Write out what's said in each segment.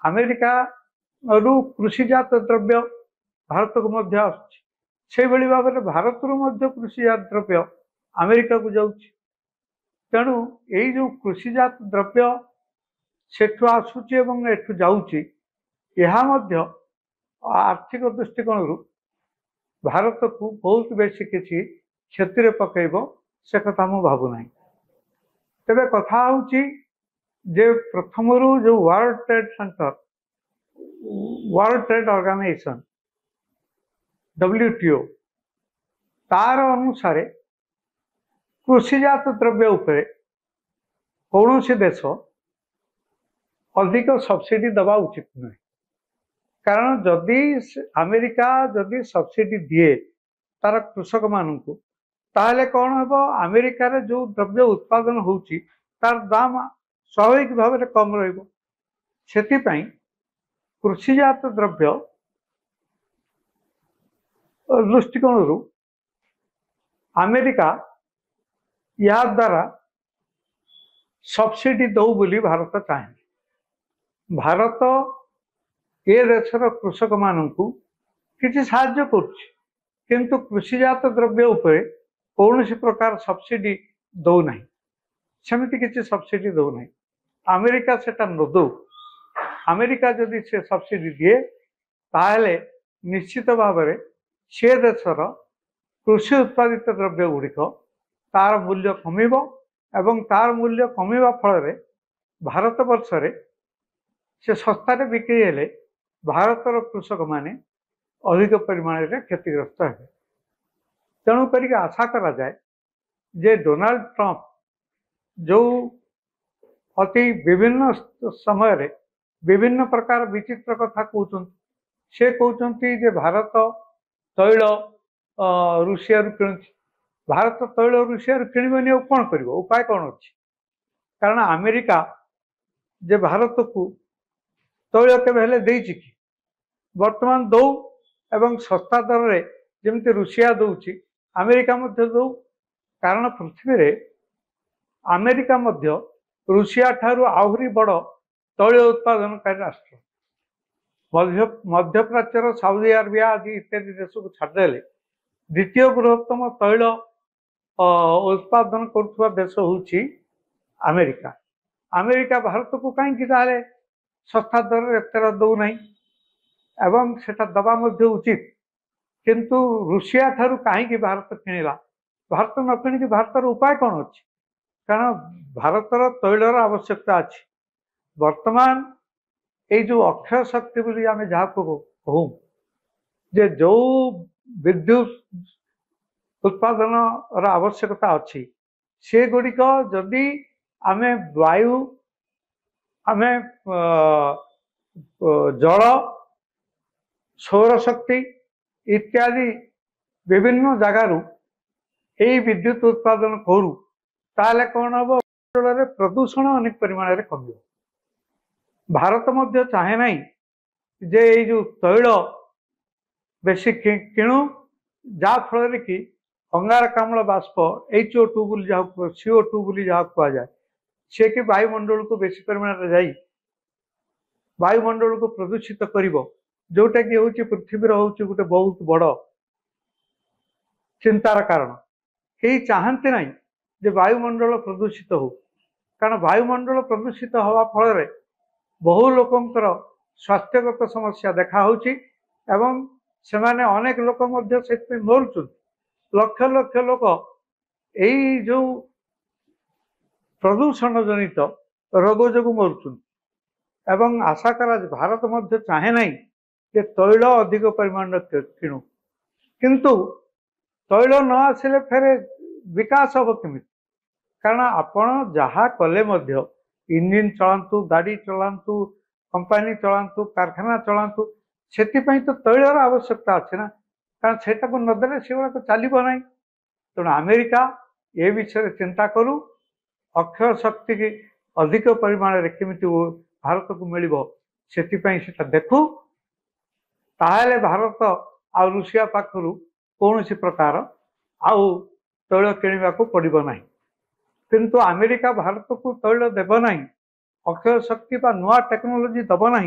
America रु कृषिजात द्रव्य भारत को मध्य आसुछि से भली भाव में भारत रु मध्य कृषिजात द्रव्य अमेरिका को जाउछि। तेणु यही जो कृषिजात द्रव्य सेठु आसुछि एवं एठु जाउछि यह मध्य आर्थिक दृष्टिकोण भारत को बहुत बेसी किसी क्षति पकेब से कथा मु भावुना। तेरे कथा होची जे प्रथम जो world trade center world trade organization WTO तार अनुसार कृषिजात द्रव्य उपरे कौन सी देश अधिक सब्सिडी दबा उचित नुहे। कारण जदि अमेरिका जदि सब्सिडी दिए तार कृषक मानू ताहले कौन हम अमेरिका रे जो द्रव्य उत्पादन होची तार दाम स्वाभाविक भाव में कम रही। कृषिजात द्रव्य दृष्टिकोण अमेरिका या द्वारा सब्सिडी दौ बोली भारत चाहे। भारत ए देशर कृषक मानू किसी साहाय्य किंतु कृषिजात द्रव्य उपरे कौन सी प्रकार सब्सिडी दौ नहीं, सेमती किसी सब्सिडी दौ नहीं। अमेरिका सेटा न दौ, अमेरिका जदि से सब्सिडी दिए ताहले निश्चित भाव में से देशर कृषि उत्पादित द्रव्य गुड़िक तार मूल्य कमिब एवं तार मूल्य कमिबा फल भारत वर्ष रे से सस्तार बिक्री हेले भारतर कृषक माने अधिक परिमाण में क्षतिग्रस्त है। तेणु करिक आशा करा जाए जे डोनाल्ड ट्रंप जो अति विभिन्न समय रे विभिन्न प्रकार विचित्र कथा कहते से कहते जे भारत तैल रुषिया कि भारत तैल रुषिया किणवनी कौन कर उपाय कौन अच्छी। कारण अमेरिका जे भारत को तैल केवे देछि कि वर्तमान दौ एवं सस्ता दर रे जमती रुषिया दौची अमेरिका मध्य दौ। कारण पृथ्वी रे अमेरिका मध्य रुषिया ठारू आहुरी बड़ तैल उत्पादनकारी राष्ट्र। मध्यप्राच्यर साउदी अरेबिया आदि इत्यादि देश को छाड़देले द्वितीय बृहत्तम तैल उत्पादन करुवा देश होची अमेरिका। अमेरिका भारत को कहीं सस्ता दर एतर दौ नहीं एवं सेटा दबा मध्य उचित, किंतु रुषिया ठारू कहीं भारत किणिला। भारत न किणिक भारतर उपाय कौन अच्छी। कारण भारतर तैलर आवश्यकता अच्छी। वर्तमान ये जो अक्षय शक्ति बोली आम जहाँ कहूँ जे जो विद्युत उत्पादन आवश्यकता अच्छी से गुड़िक जदि आम वायु आम जल सौर शक्ति इत्यादि विभिन्न जगार यही विद्युत उत्पादन करूँ ताले कौन हम प्रदूषण अनेक परिमाण में कम। भारत मध्य चाहे नहीं जे ये जो तैल बेसी किणु जा फल कि अंगारकाम्ल बाष्प HO2 बोली जहाँ CO2 बोली जहाँ कहुए सी कि वायुमंडल को बेसी परिमाण में जाई वायुमंडल को प्रदूषित कर जोटा कि हूँ पृथ्वी हूँ गोटे बहुत बड़ चिंतार कारण। कई चाहती ना जे वायुमंडल प्रदूषित हो। कारण वायुमंडल प्रदूषित हवा फल बहु लोकंकर स्वास्थ्यगत समस्या देखा होची एवं से माने अनेक लोक मरुचुं। लक्ष लक्ष लोक यही जो प्रदूषण जनित रोग जो मरुचुं। एवं आशा करा भारत मध्य चाहे नहीं कि तैल अधिक परिमाण किणु, किंतु तैल न आसिले फेरे विकास हम केमी। कारण आपण जहाँ कले मध्य इंजिन चलांतु गाड़ी चलांतु कंपानी चलांतु कारखाना चलांतु से तो तैलर आवश्यकता अच्छे ना। कारण से नदेले से गुड़ा चलो ना। तेणु अमेरिका ये विषय चिंता करू अक्षय शक्ति की अधिक परिमाण में केमी भारत को मिल से देखू ताहले भारत आ रुषिया पाखु कौन सी प्रकार आउ तैल किणवा को पड़ो ना। किंतु अमेरिका भारत को तैल देव ना, अक्षय शक्ति बा नुआ टेक्नोलोजी दब ना।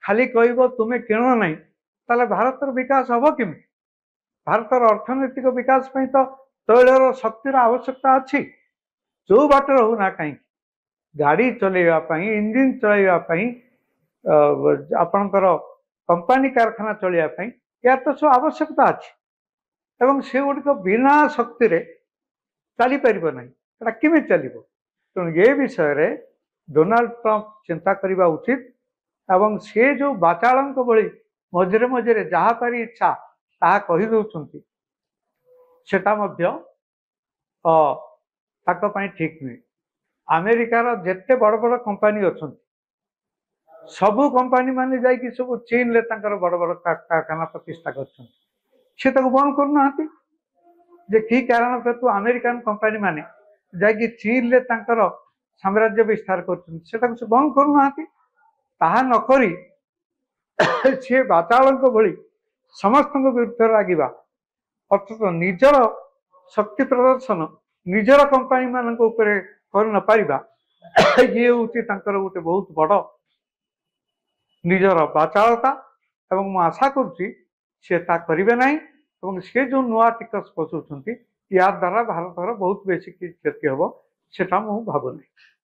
खाली कहब तुम्हें किण नहीं ताले भारतर विकास हम केमी भारतर अर्थनैतिक विकास तो तैलर शक्तिर आवश्यकता अच्छी जो बाट रोना कहीं गाड़ी चलैवाई इंजिन चलैवाई आपणकर कंपानी कारखाना चलैवाई यार तो सब आवश्यकता अच्छी एवं से गुड़िक बिना शक्ति चली पार ना केमी चलो तेणु ये विषय डोनाल्ड ट्रंप चिंता करने उचित एवं से जो बाचाल भली मझे मझे जहाँ पारी इच्छा ता कहीदे ठीक नुहे अमेरिकार जिते बड़ बड़ कंपानी अच्छा सबू कंपानी माने जाकि सब चीन ले बड़ बड़ कारखाना प्रतिष्ठा कर बंद करना जे कि कारण हेतु अमेरिकन कंपानी माने जाकि चीन ले साम्राज्य विस्तार कर बंद करना ताहा नकरी सी बाचाल भली समस्त विरुद्ध लगे अर्थात निजर शक्ति प्रदर्शन निजर कंपानी मान कर न पारिबा ये हूँ गोटे बहुत बड़ निजर बाचालता एवं मु आशा करुच्ची सी करेंगे ना सी जो नुआ टिकस पशुंट या द्वारा भारतर बहुत बेसी क्षति हम से भावुना।